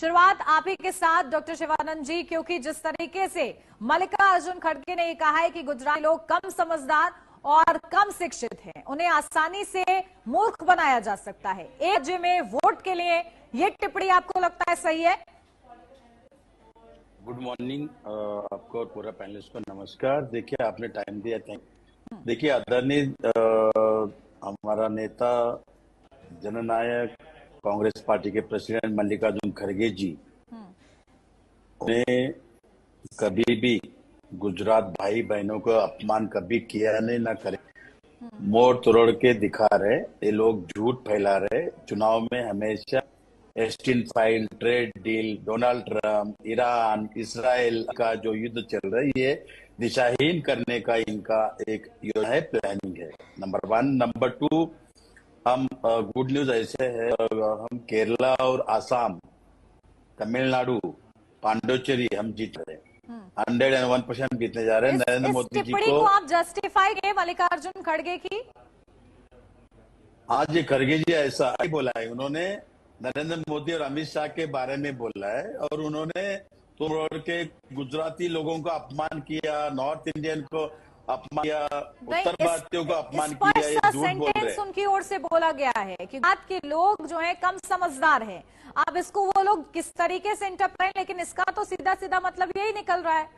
शुरुआत आप ही के साथ डॉक्टर शिवानंद जी, क्योंकि जिस तरीके से मल्लिकार्जुन खड़गे ने ये कहा है कि गुजराती लोग कम समझदार और कम शिक्षित हैं, उन्हें आसानी से मूर्ख बनाया जा सकता है। एक राज्य में वोट के लिए ये टिप्पणी आपको लगता है सही है? गुड मॉर्निंग आपको और पूरा पैनलिस्ट को नमस्कार। देखिए, आपने टाइम दिया, थैंक। देखिए, आदरणीय हमारा नेता जननायक कांग्रेस पार्टी के प्रेसिडेंट मल्लिकार्जुन खड़गे जी ने कभी भी गुजरात भाई बहनों का अपमान कभी किया नहीं, ना करे। मोड़ तोड़ के दिखा रहे, ये लोग झूठ फैला रहे। चुनाव में हमेशा Epstein file, trade deal, Donald Trump, Iran, Israel का जो युद्ध चल रहा है, ये दिशाहीन करने का इनका एक योजना है, प्लानिंग है। नंबर 1। नंबर 2, हम गुड न्यूज ऐसे है, हम केरला और आसाम, तमिलनाडु, पांडुचेरी हम जीत रहे हैं। 101% जीतने जा रहे हैं। नरेंद्र मोदी जी को आप जस्टिफाई किए मल्लिकार्जुन खड़गे की? आज ये खड़गे जी ऐसा ही बोला है, उन्होंने नरेंद्र मोदी और अमित शाह के बारे में बोला है, और उन्होंने तोड़ के गुजराती लोगों का अपमान किया, नॉर्थ इंडियन को अपमान किया, उत्तर भारतीयों को अपमान किया। ये झूठ बोल रहे हैं। उनकी ओर से बोला गया है कि बात के लोग जो है कम समझदार हैं। अब इसको वो लोग किस तरीके से इंटरप्रेट, लेकिन इसका तो सीधा सीधा मतलब यही निकल रहा है।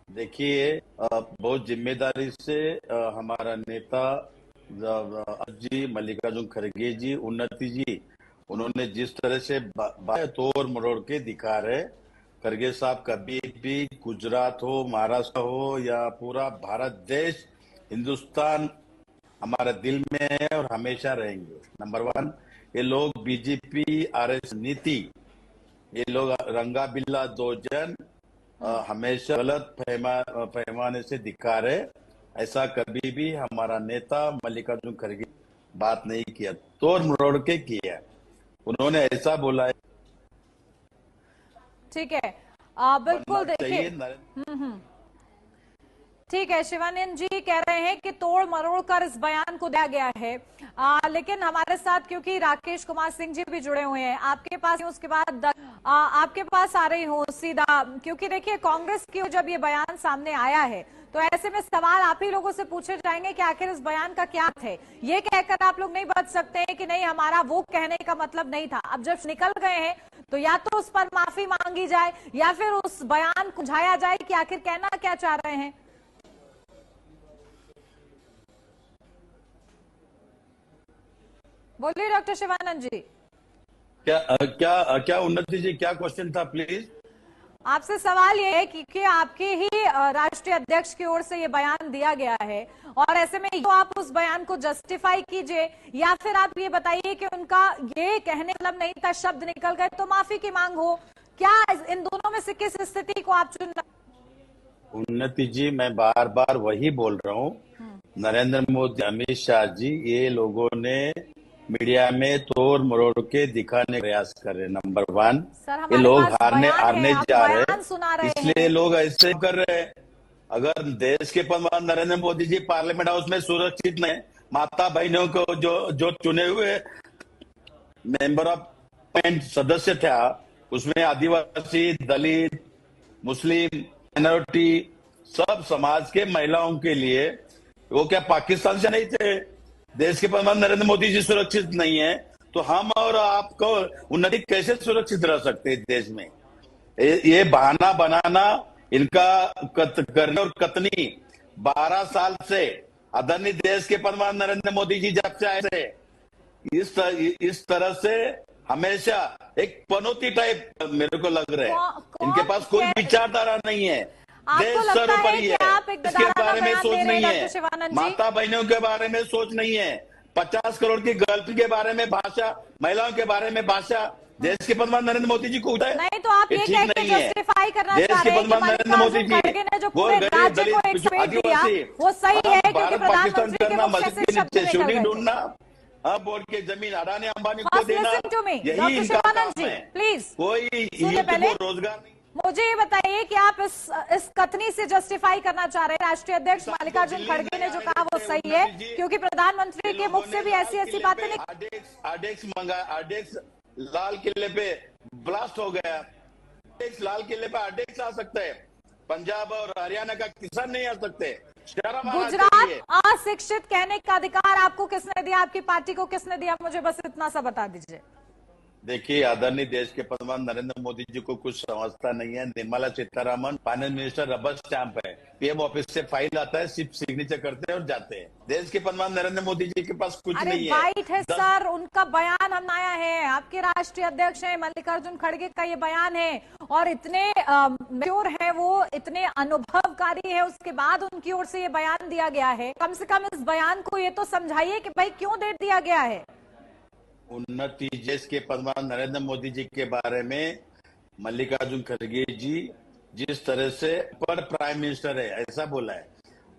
देखिए, बहुत जिम्मेदारी से हमारा नेता जी मल्लिकार्जुन खड़गे जी, उन्नति जी, उन्होंने जिस तरह से तोड़ मरोड़ के दिखा रहे। खड़गे साहब कभी भी गुजरात हो, महाराष्ट्र हो या पूरा भारत देश, हिंदुस्तान हमारे दिल में है और हमेशा रहेंगे। नंबर 1, ये लोग बीजेपी आरएस नीति, ये लोग रंगा बिल्ला दो जन हमेशा गलत पैमाने से दिखा रहे। ऐसा कभी भी हमारा नेता मल्लिकार्जुन खड़गे बात नहीं किया, तोड़ मरोड़ के किया। उन्होंने ऐसा बोला है। ठीक है, बिल्कुल। देखिए, ठीक है, शिवानंद जी कह रहे हैं कि तोड़ मरोड़ कर इस बयान को दिया गया है। लेकिन हमारे साथ क्योंकि राकेश कुमार सिंह जी भी जुड़े हुए हैं, आपके पास उसके बाद आपके पास आ रही हूँ सीधा, क्योंकि देखिए कांग्रेस की जब ये बयान सामने आया है तो ऐसे में सवाल आप ही लोगों से पूछे जाएंगे कि आखिर इस बयान का क्या अर्थ है। ये कहकर आप लोग नहीं बच सकते हैं कि नहीं हमारा वो कहने का मतलब नहीं था। अब जब निकल गए हैं तो या तो उस पर माफी मांगी जाए या फिर उस बयान को बुझाया जाए कि आखिर कहना क्या चाह रहे हैं। बोलिए डॉक्टर शिवानंद जी। क्या उन्नति जी, क्या क्वेश्चन था प्लीज? आपसे सवाल ये है कि आपके ही राष्ट्रीय अध्यक्ष की ओर से ये बयान दिया गया है, और ऐसे में तो आप उस बयान को जस्टिफाई कीजिए या फिर आप ये बताइए कि उनका ये कहने मतलब नहीं था, शब्द निकल गए तो माफी की मांग हो। क्या इन दोनों में से किस स्थिति को आप चुन? उन्नति जी, मैं बार बार वही बोल रहा हूँ, नरेंद्र मोदी, अमित शाह जी, ये लोगों ने मीडिया में तोड़ मरोड़ के दिखाने का प्रयास कर रहे। नंबर 1, ये लोग हारने जा रहे हैं, इसलिए लोग ऐसे कर रहे हैं। अगर देश के प्रधानमंत्री नरेंद्र मोदी जी पार्लियामेंट हाउस में सुरक्षित नहीं, माता बहनों को जो चुने हुए मेंबर ऑफ पार्लियामेंट सदस्य था, उसमें आदिवासी, दलित, मुस्लिम, माइनॉरिटी, सब समाज के महिलाओं के लिए, वो क्या पाकिस्तान से नहीं थे? देश के प्रधानमंत्री नरेंद्र मोदी जी सुरक्षित नहीं है तो हम और आपको उन्नति कैसे सुरक्षित रह सकते हैं देश में? ये बहाना बनाना इनका करने और कतनी 12 साल से आदरणीय देश के प्रधानमंत्री नरेंद्र मोदी जी जब से आए थे, इस तरह से हमेशा एक पनौती टाइप मेरे को लग रहा है। इनके पास कोई विचारधारा नहीं है, देश सर्वोपरि है, इसके बारे में सोच नहीं है, माता बहनों के बारे में सोच नहीं है, 50 करोड़ की गर्ल्स के बारे में भाषा, महिलाओं के बारे में भाषा देश के प्रधानमंत्री नरेंद्र मोदी जी को उठाए नहीं। तो आप ये कह के जस्टिफाई करना चाह रहे हैं कि नरेंद्र मोदी जी ने जो पूरे राज्य को एक स्पेस दिया वो सही है, क्योंकि प्रधानमंत्री के मुख से शब्द निकल गए। ढूंढना, बोर्ड के जमीन अडानी अंबानी को देना, यही इनका काम है। प्लीज कोई रोजगार नहीं। मुझे ये बताइए कि आप इस कथनी से जस्टिफाई करना चाह रहे हैं राष्ट्रीय अध्यक्ष मल्लिकार्जुन खड़गे ने जो कहा वो सही है, क्योंकि प्रधानमंत्री के मुख से भी ऐसी बातें नहीं। लाल किले पे ब्लास्ट हो गया, लाल किले पे अटैक्स आ सकते हैं, पंजाब और हरियाणा का किसान नहीं आ सकते। शर्म आना चाहिए। गुजरात अशिक्षित कहने का अधिकार आपको किसने दिया, आपकी पार्टी को किसने दिया, मुझे बस इतना सा बता दीजिए। देखिए, आदरणीय देश के प्रधानमंत्री नरेंद्र मोदी जी को कुछ समझता नहीं है। Nirmala Sitharaman finance minister rubber stamp है, पीएम ऑफिस से फाइल आता है, सिर्फ सिग्नेचर करते हैं और जाते हैं। देश के प्रधानमंत्री नरेंद्र मोदी जी के पास कुछ अरे नहीं है। वाइट है सर, उनका बयान हम आया है, आपके राष्ट्रीय अध्यक्ष हैं मल्लिकार्जुन खड़गे का ये बयान है, और इतने मैच्योर है वो, इतने अनुभवकारी है, उसके बाद उनकी ओर से ये बयान दिया गया है। कम से कम इस बयान को ये तो समझाइए कि भाई क्यों दे दिया गया है। उन्नति देश के प्रधानमंत्री नरेंद्र मोदी जी के बारे में मल्लिकार्जुन खड़गे जी जिस तरह से पर प्राइम मिनिस्टर है ऐसा बोला है।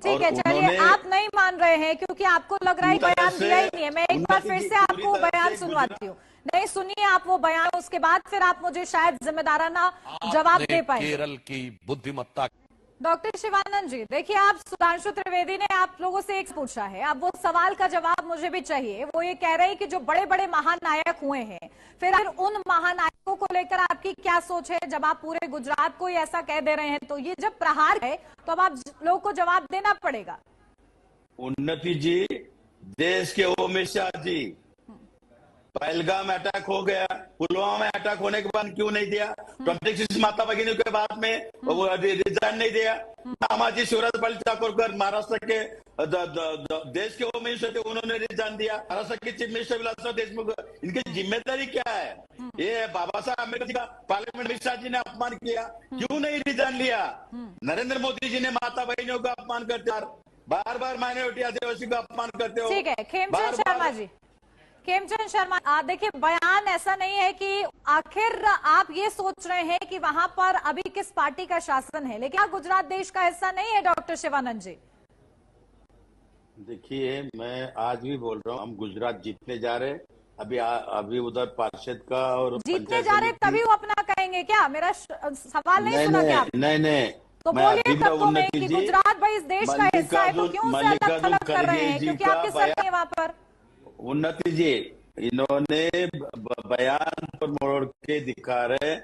ठीक है, चलिए आप नहीं मान रहे हैं क्योंकि आपको लग रहा है बयान दिया ही नहीं है। मैं एक बार फिर से आपको बयान सुनवाती हूँ। नहीं, सुनिए आप वो बयान, उसके बाद फिर आप मुझे शायद जिम्मेदाराना जवाब दे पाए। केरल की बुद्धिमत्ता। डॉक्टर शिवानंद जी, देखिए, आप सुधांशु त्रिवेदी ने आप लोगों से एक पूछा है, अब वो सवाल का जवाब मुझे भी चाहिए। वो ये कह रहे हैं कि जो बड़े बड़े महानायक हुए हैं, फिर उन महानायकों को लेकर आपकी क्या सोच है? जब आप पूरे गुजरात को ही ऐसा कह दे रहे हैं तो ये जब प्रहार है तो अब आप लोगों को जवाब देना पड़ेगा। उन्नति जी, देश के अमित शाह जी, पहलगाम में अटैक हो गया, पुलवामा में अटैक होने के बाद क्यों नहीं दिया? 26 माता भगिनी के बाद में वो रिजाइन नहीं दिया। नामाजी शिवराज पाल ठाकुर महाराष्ट्र के देश के होम मिनिस्टर थे, उन्होंने रिजाइन दिया। महाराष्ट्र के चीफ मिनिस्टर विलासराव देशमुख, इनकी जिम्मेदारी क्या है? ये बाबा साहब अम्बेडकर का पार्लियामेंट अमित शाह जी ने अपमान किया, क्यों नहीं रिजाइन लिया? नरेंद्र मोदी जी ने माता बहनों का अपमान करते, बार बार माइनॉरिटी आदिवासी का अपमान करते हो। ठीक है, खेमचंद शर्मा जी, खेमचंद शर्मा, देखिए, बयान ऐसा नहीं है कि आखिर आप ये सोच रहे हैं कि वहां पर अभी किस पार्टी का शासन है, लेकिन गुजरात देश का हिस्सा नहीं है। डॉक्टर शिवानंद जी, देखिए, मैं आज भी बोल रहा हूँ, हम गुजरात जीतने जा रहे। अभी उधर पार्षद का और जीतने जा रहे तभी वो अपना कहेंगे क्या? मेरा सवाल नहीं सुना क्या? नहीं, तो बोलिए तब तो मैं कि गुजरात भाई इस देश का हिस्सा है, तो क्यों उसे अलग थलग कर रहे हैं? क्योंकि आपकी सर नहीं है वहां पर। उन्नति जी, इन्होंने बयान पर मोड़ के दिखा रहे।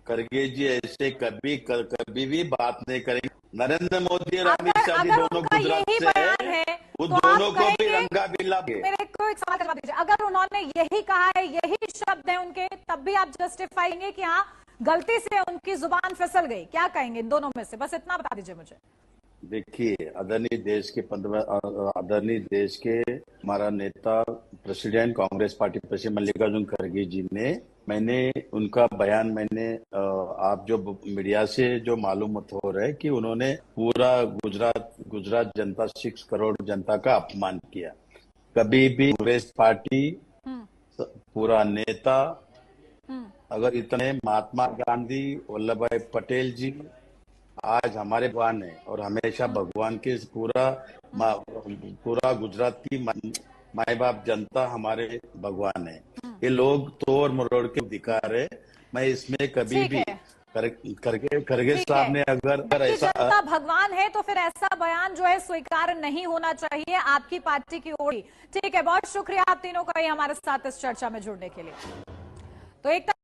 खड़गे जी ऐसे कभी भी बात नहीं करेंगे। नरेंद्र मोदी और अमित शाह जी दोनों गुजरात से है, वो दोनों को भी रंगा बिल्ला। मेरे को एक सवाल जवाब दीजिए, अगर उन्होंने यही कहा है, यही शब्द है उनके, तब भी आप जस्टिफाई करेंगे कि हाँ गलती से उनकी जुबान फिसल गई? क्या कहेंगे इन दोनों में से? बस इतना बता दीजिए मुझे। देखिए, आदरणीय देश के हमारा नेता president Congress party president Mallikarjun खड़गे जी ने, मैंने उनका बयान आप जो मीडिया से जो मालूम हो रहा है कि उन्होंने पूरा गुजरात जनता 6 करोड़ जनता का अपमान किया। कभी भी कांग्रेस पार्टी पूरा नेता, अगर इतने महात्मा गांधी, वल्लभ भाई पटेल जी आज हमारे भगवान है और हमेशा भगवान के पूरा गुजरात की माए बाप जनता हमारे भगवान है। ये लोग तोड़ मरोड़ के दिखा रहे। मैं इसमें कभी भी खड़गे साहब ने अगर ऐसा जनता भगवान है तो फिर ऐसा बयान जो है स्वीकार नहीं होना चाहिए आपकी पार्टी की ओर। ठीक है, बहुत शुक्रिया आप तीनों का हमारे साथ इस चर्चा में जुड़ने के लिए। तो एक